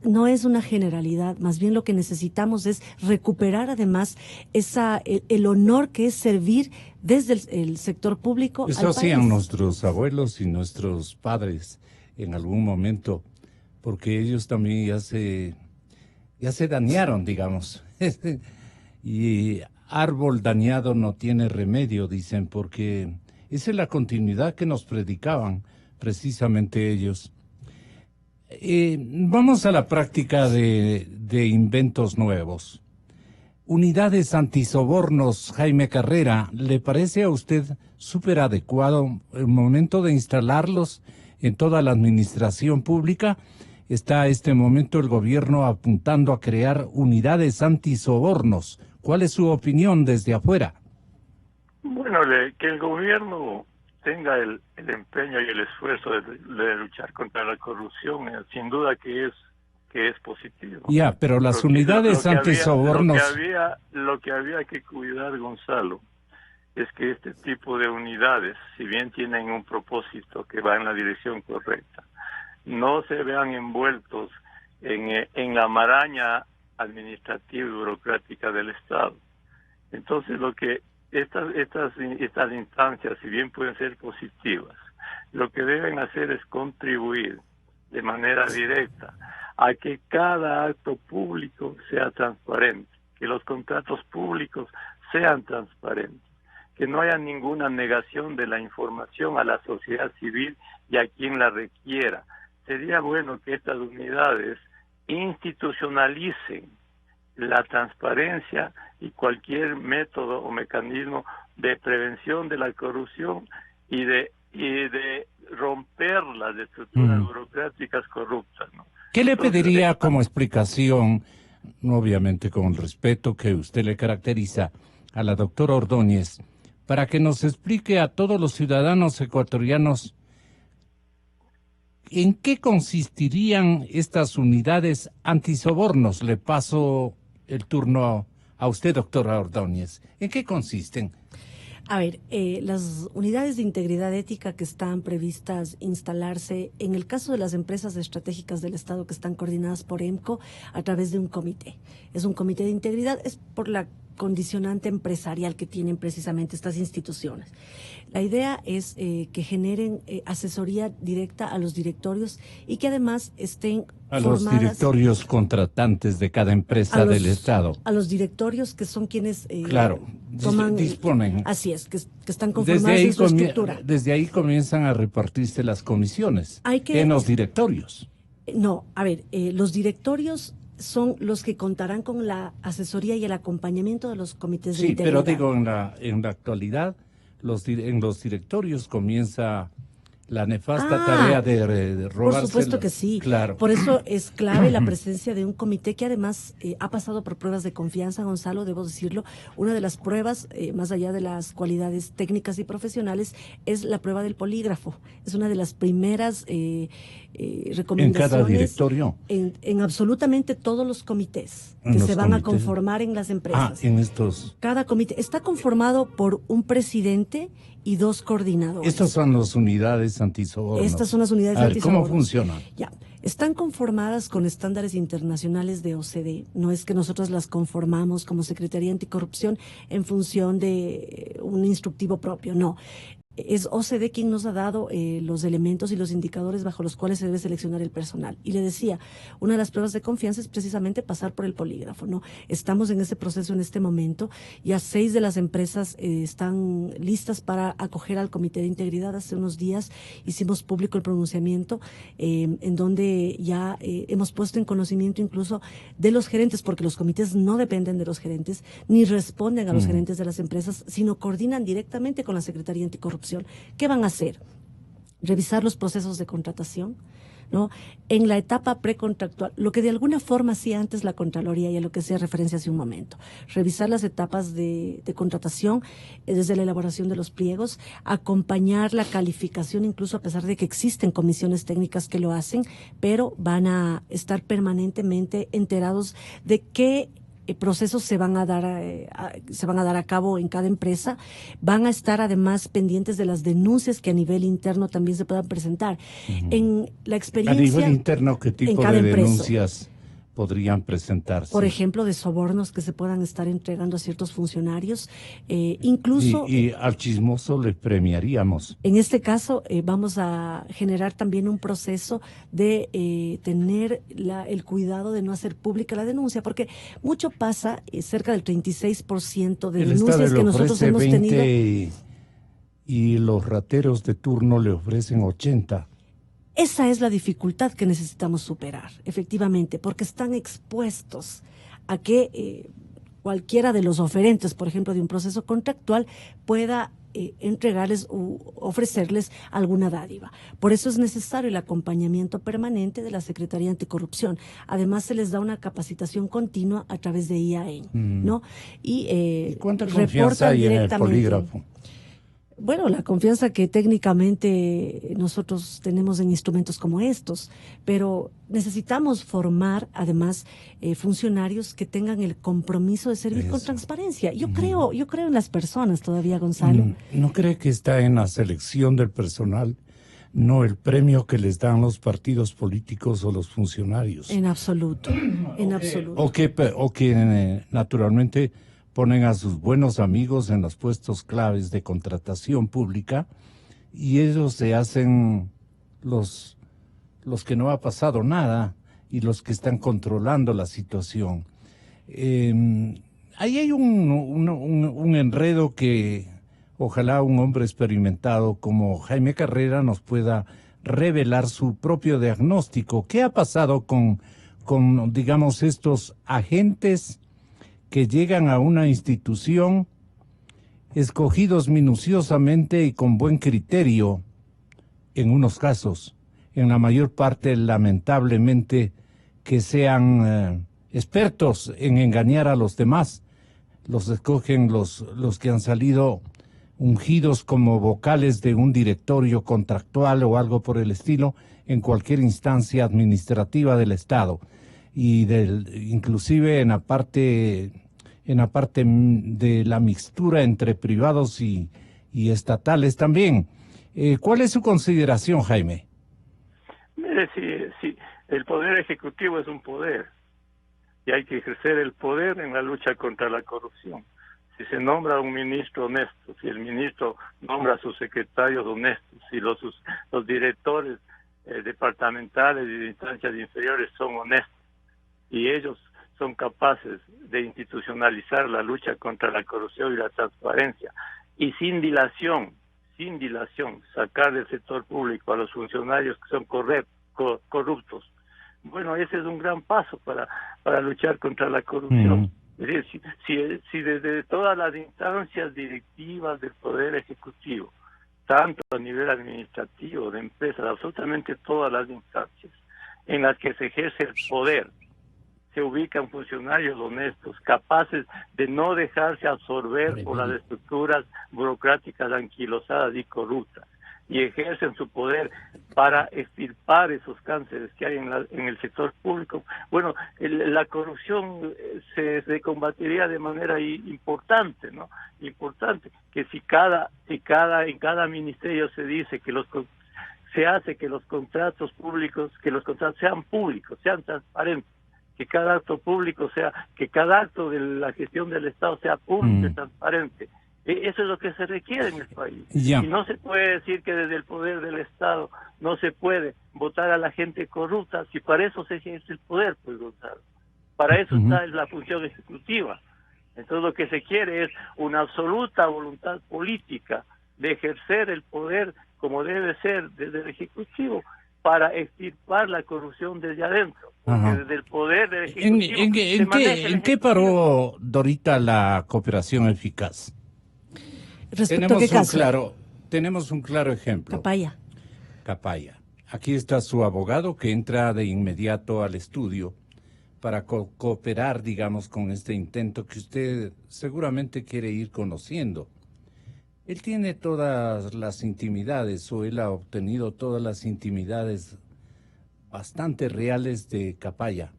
[SPEAKER 2] No es una generalidad, más bien lo que necesitamos es recuperar además el honor que es servir desde el sector público.
[SPEAKER 1] Eso hacían nuestros abuelos y nuestros padres en algún momento, porque ellos también ya se dañaron, digamos. Y árbol dañado no tiene remedio, dicen, porque esa es la continuidad que nos predicaban precisamente ellos. Vamos a la práctica de inventos nuevos. Unidades antisobornos, Jaime Carrera, ¿le parece a usted súper adecuado el momento de instalarlos en toda la administración pública? Está a este momento el gobierno apuntando a crear unidades antisobornos. ¿Cuál es su opinión desde afuera?
[SPEAKER 4] Bueno, que el gobierno tenga el empeño y el esfuerzo de luchar contra la corrupción, sin duda que es positivo.
[SPEAKER 1] Ya, pero las unidades antisobornos...
[SPEAKER 4] Lo que había que cuidar, Gonzalo, es que este tipo de unidades, si bien tienen un propósito que va en la dirección correcta, no se vean envueltos en la maraña administrativa y burocrática del Estado. Entonces, lo que estas instancias, si bien pueden ser positivas, lo que deben hacer es contribuir de manera directa a que cada acto público sea transparente, que los contratos públicos sean transparentes, que no haya ninguna negación de la información a la sociedad civil y a quien la requiera. Sería bueno que estas unidades institucionalicen la transparencia y cualquier método o mecanismo de prevención de la corrupción y de romper las estructuras burocráticas corruptas, ¿no?
[SPEAKER 1] ¿Qué le pediría como explicación, obviamente con el respeto que usted le caracteriza, a la doctora Ordóñez, para que nos explique a todos los ciudadanos ecuatorianos en qué consistirían estas unidades antisobornos? Le paso el turno a usted, doctora Ordóñez. ¿En qué consisten?
[SPEAKER 2] A ver, las unidades de integridad ética que están previstas instalarse en el caso de las empresas estratégicas del Estado que están coordinadas por EMCO a través de un comité. Es un comité de integridad, es por la condicionante empresarial que tienen precisamente estas instituciones. La idea es que generen asesoría directa a los directorios y que además estén
[SPEAKER 1] a
[SPEAKER 2] formadas,
[SPEAKER 1] los directorios contratantes de cada empresa del Estado.
[SPEAKER 2] A los directorios que son quienes
[SPEAKER 1] disponen.
[SPEAKER 2] Así es, que están conformados en su estructura.
[SPEAKER 1] Desde ahí comienzan a repartirse las comisiones en los directorios.
[SPEAKER 2] No, a ver, los directorios son los que contarán con la asesoría y el acompañamiento de los comités de integridad.
[SPEAKER 1] Sí, pero digo, en la actualidad, en los directorios comienza la nefasta tarea de robarse.
[SPEAKER 2] Por supuesto que sí.
[SPEAKER 1] Claro.
[SPEAKER 2] Por eso es clave la presencia de un comité que además ha pasado por pruebas de confianza, Gonzalo, debo decirlo. Una de las pruebas, más allá de las cualidades técnicas y profesionales, es la prueba del polígrafo. Es una de las primeras recomendaciones.
[SPEAKER 1] ¿En cada directorio?
[SPEAKER 2] En absolutamente todos los comités que se van a conformar en las empresas.
[SPEAKER 1] En estos.
[SPEAKER 2] Cada comité está conformado por un presidente y 2 coordinadores.
[SPEAKER 1] Estas son las unidades antisobornos.
[SPEAKER 2] Estas son las unidades antisobornos.
[SPEAKER 1] ¿Cómo funcionan?
[SPEAKER 2] Ya, están conformadas con estándares internacionales de OCDE. No es que nosotros las conformamos como Secretaría Anticorrupción en función de un instructivo propio, no. Es OCDE quien nos ha dado los elementos y los indicadores bajo los cuales se debe seleccionar el personal. Y le decía, una de las pruebas de confianza es precisamente pasar por el polígrafo, ¿no? Estamos en ese proceso en este momento. Ya 6 de las empresas están listas para acoger al Comité de Integridad. Hace unos días hicimos público el pronunciamiento en donde ya hemos puesto en conocimiento incluso de los gerentes, porque los comités no dependen de los gerentes, ni responden a los gerentes de las empresas, sino coordinan directamente con la Secretaría Anticorrupción. ¿Qué van a hacer? Revisar los procesos de contratación, ¿no? En la etapa precontractual, lo que de alguna forma hacía antes la Contraloría y a lo que hacía referencia hace un momento. Revisar las etapas de contratación desde la elaboración de los pliegos, acompañar la calificación, incluso a pesar de que existen comisiones técnicas que lo hacen, pero van a estar permanentemente enterados de qué procesos se van a dar a cabo en cada empresa. Van a estar además pendientes de las denuncias que a nivel interno también se puedan presentar. En la experiencia,
[SPEAKER 1] a nivel interno, ¿qué tipo de denuncias podrían presentarse?
[SPEAKER 2] Por ejemplo, de sobornos que se puedan estar entregando a ciertos funcionarios, incluso...
[SPEAKER 1] Y al chismoso le premiaríamos.
[SPEAKER 2] En este caso, vamos a generar también un proceso de tener el cuidado de no hacer pública la denuncia, porque mucho pasa, cerca del 36% de denuncias que nosotros hemos tenido...
[SPEAKER 1] Y los rateros de turno le ofrecen 80.
[SPEAKER 2] Esa es la dificultad que necesitamos superar, efectivamente, porque están expuestos a que cualquiera de los oferentes, por ejemplo, de un proceso contractual, pueda entregarles u ofrecerles alguna dádiva. Por eso es necesario el acompañamiento permanente de la Secretaría Anticorrupción. Además, se les da una capacitación continua a través de IAEN, ¿no?
[SPEAKER 1] ¿Y cuánta confianza hay en el polígrafo?
[SPEAKER 2] Bueno, la confianza que técnicamente nosotros tenemos en instrumentos como estos, pero necesitamos formar además funcionarios que tengan el compromiso de servir con transparencia. Yo creo en las personas todavía, Gonzalo.
[SPEAKER 1] ¿No cree que está en la selección del personal, no el premio que les dan los partidos políticos o los funcionarios?
[SPEAKER 2] En absoluto, en absoluto.
[SPEAKER 1] O que naturalmente ponen a sus buenos amigos en los puestos claves de contratación pública y ellos se hacen los que no ha pasado nada y los que están controlando la situación. Ahí hay un enredo que ojalá un hombre experimentado como Jaime Carrera nos pueda revelar su propio diagnóstico. ¿Qué ha pasado con digamos, estos agentes que llegan a una institución escogidos minuciosamente y con buen criterio, en unos casos, en la mayor parte, lamentablemente, que sean expertos en engañar a los demás? Los escogen los que han salido ungidos como vocales de un directorio contractual o algo por el estilo en cualquier instancia administrativa del Estado, y inclusive en la parte de la mixtura entre privados y estatales también. ¿Cuál es su consideración, Jaime?
[SPEAKER 4] Mire, si el poder ejecutivo es un poder y hay que ejercer el poder en la lucha contra la corrupción. Si se nombra un ministro honesto, si el ministro nombra a sus secretarios honestos, si los directores departamentales y de instancias inferiores son honestos y ellos son capaces de institucionalizar la lucha contra la corrupción y la transparencia y sin dilación, sacar del sector público a los funcionarios que son corruptos. Bueno, ese es un gran paso para luchar contra la corrupción. Es decir, si desde todas las instancias directivas del Poder Ejecutivo, tanto a nivel administrativo, de empresas, absolutamente todas las instancias en las que se ejerce el poder, se ubican funcionarios honestos, capaces de no dejarse absorber por las estructuras burocráticas anquilosadas y corruptas, y ejercen su poder para extirpar esos cánceres que hay en el sector público. Bueno, la corrupción se combatiría de manera importante, ¿no? Importante, que en cada ministerio se dice que se hace que los contratos públicos, que los contratos sean públicos, sean transparentes, que cada acto público que cada acto de la gestión del Estado sea público y transparente. Eso es lo que se requiere en el país. Y no se puede decir que desde el poder del Estado no se puede votar a la gente corrupta, si para eso se ejerce el poder, pues, Gonzalo. Para eso está la función ejecutiva. Entonces lo que se quiere es una absoluta voluntad política de ejercer el poder como debe ser desde el Ejecutivo, para extirpar la corrupción desde adentro. Porque desde el poder del Ejecutivo...
[SPEAKER 1] ¿En qué paró, Dorita, la cooperación eficaz? Tenemos un claro ejemplo. Capaya. Aquí está su abogado que entra de inmediato al estudio para cooperar, digamos, con este intento que usted seguramente quiere ir conociendo. Él tiene todas las intimidades, o él ha obtenido todas las intimidades bastante reales de Capaya.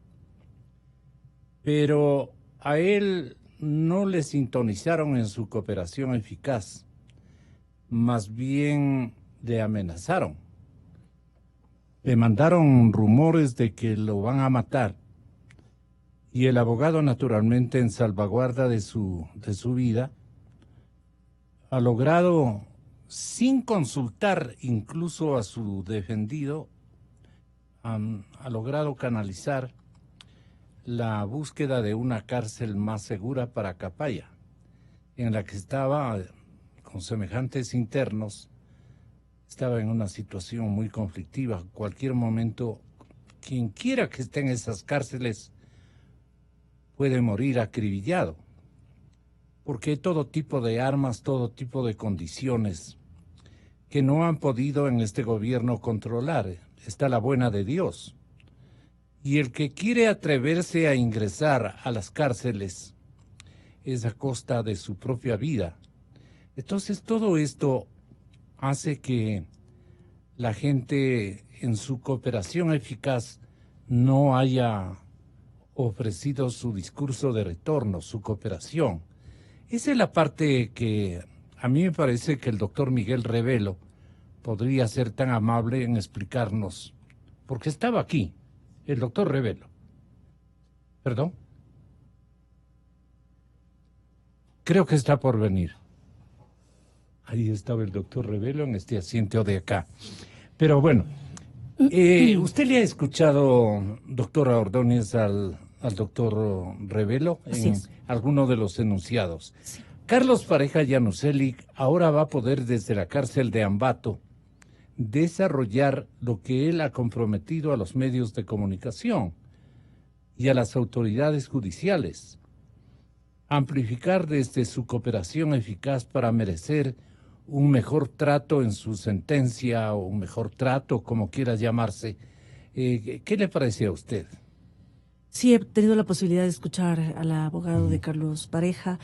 [SPEAKER 1] Pero a él no le sintonizaron en su cooperación eficaz, más bien le amenazaron. Le mandaron rumores de que lo van a matar. Y el abogado, naturalmente, en salvaguarda de su vida, ha logrado, sin consultar incluso a su defendido, ha logrado canalizar la búsqueda de una cárcel más segura para Capaya, en la que estaba con semejantes internos estaba en una situación muy conflictiva. Cualquier momento, quien quiera que esté en esas cárceles puede morir acribillado, porque todo tipo de armas, todo tipo de condiciones que no han podido en este gobierno controlar. Está la buena de Dios. Y el que quiere atreverse a ingresar a las cárceles es a costa de su propia vida. Entonces todo esto hace que la gente en su cooperación eficaz no haya ofrecido su discurso de retorno, su cooperación. Esa es la parte que a mí me parece que el doctor Miguel Rebelo podría ser tan amable en explicarnos, porque estaba aquí, el doctor Rebelo. ¿Perdón? Creo que está por venir. Ahí estaba el doctor Rebelo en este asiento de acá. Pero bueno, ¿usted le ha escuchado, doctora Ordóñez, al doctor Rebelo en alguno de los enunciados?
[SPEAKER 2] Sí.
[SPEAKER 1] Carlos Pareja Llanuselli ahora va a poder desde la cárcel de Ambato desarrollar lo que él ha comprometido a los medios de comunicación y a las autoridades judiciales. Amplificar desde su cooperación eficaz para merecer un mejor trato en su sentencia o un mejor trato, como quiera llamarse. ¿Qué le parece a usted?
[SPEAKER 2] Sí, he tenido la posibilidad de escuchar al abogado de Carlos Pareja.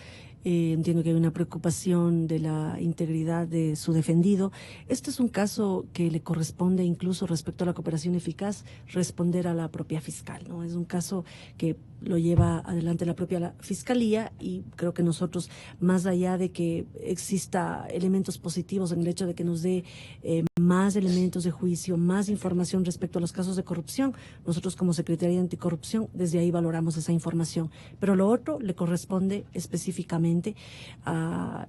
[SPEAKER 2] Entiendo que hay una preocupación de la integridad de su defendido. Este es un caso que le corresponde, incluso respecto a la cooperación eficaz, responder a la propia fiscal, ¿no? Es un caso que lo lleva adelante la propia fiscalía, y creo que nosotros, más allá de que exista elementos positivos en el hecho de que nos dé más elementos de juicio, más información respecto a los casos de corrupción, nosotros como Secretaría de Anticorrupción desde ahí valoramos esa información. Pero lo otro le corresponde específicamente a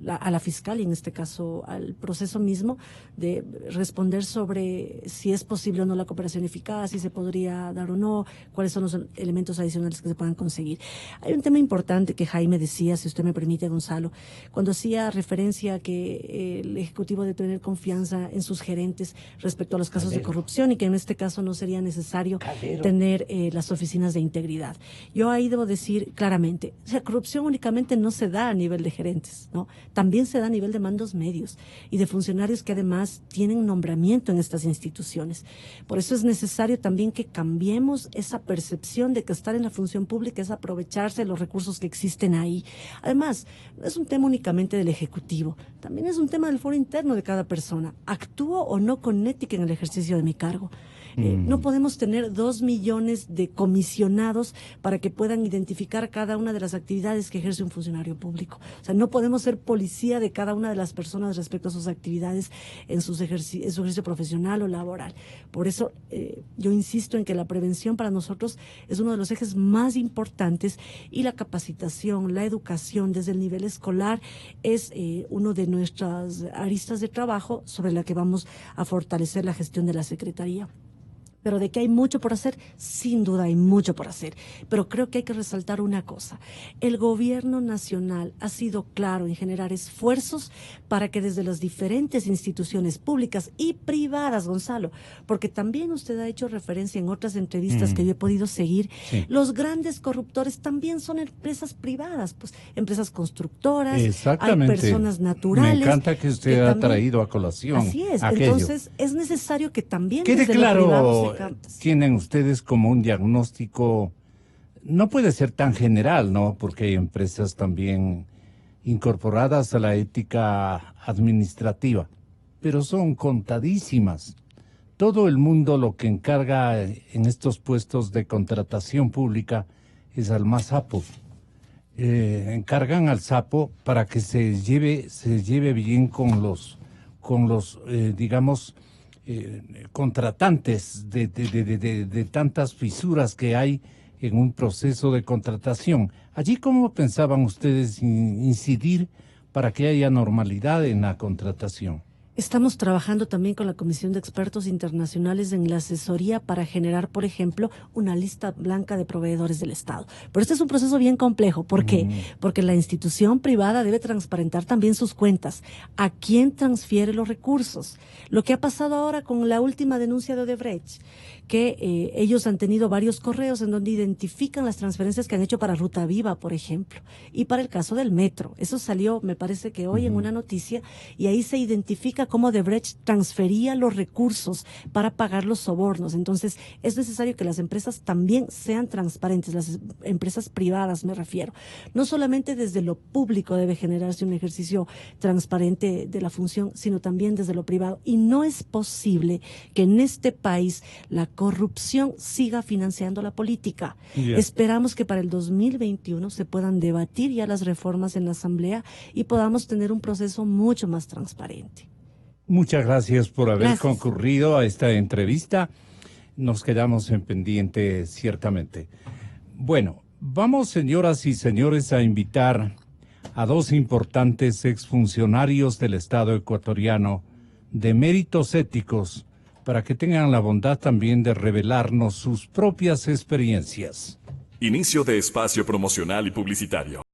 [SPEAKER 2] la fiscal, y en este caso al proceso mismo, de responder sobre si es posible o no la cooperación eficaz, si se podría dar o no, cuáles son los elementos adicionales que se puedan conseguir. Hay un tema importante que Jaime decía, si usted me permite, Gonzalo, cuando hacía referencia a que el Ejecutivo debe tener confianza en sus gerentes respecto a los casos de corrupción, y que en este caso no sería necesario tener las oficinas de integridad. Yo ahí debo decir claramente, o sea, corrupción únicamente no se da a nivel de gerentes, ¿no? También se da a nivel de mandos medios y de funcionarios que además tienen nombramiento en estas instituciones. Por eso es necesario también que cambiemos esa percepción de que estar en la función pública es aprovecharse de los recursos que existen ahí. Además, no es un tema únicamente del Ejecutivo, también es un tema del foro interno de cada persona. ¿Actúo o no con ética en el ejercicio de mi cargo? No podemos tener 2 millones de comisionados para que puedan identificar cada una de las actividades que ejerce un funcionario público. O sea, no podemos ser policía de cada una de las personas respecto a sus actividades en su ejercicio profesional o laboral. Por eso yo insisto en que la prevención para nosotros es uno de los ejes más importantes, y la capacitación, la educación desde el nivel escolar es uno de nuestras aristas de trabajo sobre la que vamos a fortalecer la gestión de la Secretaría. Pero de que hay mucho por hacer, sin duda hay mucho por hacer. Pero creo que hay que resaltar una cosa. El gobierno nacional ha sido claro en generar esfuerzos para que desde las diferentes instituciones públicas y privadas, Gonzalo, porque también usted ha hecho referencia en otras entrevistas que yo he podido seguir, los grandes corruptores también son empresas privadas, pues empresas constructoras, hay personas naturales.
[SPEAKER 1] Me encanta que usted ha traído a colación.
[SPEAKER 2] Así es,
[SPEAKER 1] aquello.
[SPEAKER 2] Entonces es necesario que también
[SPEAKER 1] quede
[SPEAKER 2] desde
[SPEAKER 1] claro,
[SPEAKER 2] lo privado
[SPEAKER 1] tienen ustedes como un diagnóstico, no puede ser tan general, ¿no? Porque hay empresas también incorporadas a la ética administrativa, pero son contadísimas. Todo el mundo lo que encarga en estos puestos de contratación pública es al más sapo. Encargan al sapo para que se lleve bien con los digamos, contratantes de tantas fisuras que hay en un proceso de contratación. Allí, ¿cómo pensaban ustedes incidir para que haya normalidad en la contratación?
[SPEAKER 2] Estamos trabajando también con la Comisión de Expertos Internacionales en la asesoría para generar, por ejemplo, una lista blanca de proveedores del Estado. Pero este es un proceso bien complejo. ¿Por qué? Porque la institución privada debe transparentar también sus cuentas. ¿A quién transfiere los recursos? Lo que ha pasado ahora con la última denuncia de Odebrecht, que ellos han tenido varios correos en donde identifican las transferencias que han hecho para Ruta Viva, por ejemplo, y para el caso del metro. Eso salió, me parece que hoy en una noticia, y ahí se identifica cómo Odebrecht transfería los recursos para pagar los sobornos. Entonces, es necesario que las empresas también sean transparentes, las empresas privadas me refiero. No solamente desde lo público debe generarse un ejercicio transparente de la función, sino también desde lo privado. Y no es posible que en este país la corrupción siga financiando la política.
[SPEAKER 1] Yeah.
[SPEAKER 2] Esperamos que para el 2021 se puedan debatir ya las reformas en la Asamblea y podamos tener un proceso mucho más transparente.
[SPEAKER 1] Muchas gracias por haber
[SPEAKER 2] Gracias.
[SPEAKER 1] concurrido a esta entrevista. Nos quedamos en pendiente, ciertamente. Bueno, vamos, señoras y señores, a invitar a dos importantes exfuncionarios del Estado ecuatoriano de méritos éticos para que tengan la bondad también de revelarnos sus propias experiencias.
[SPEAKER 5] Inicio de espacio promocional y publicitario.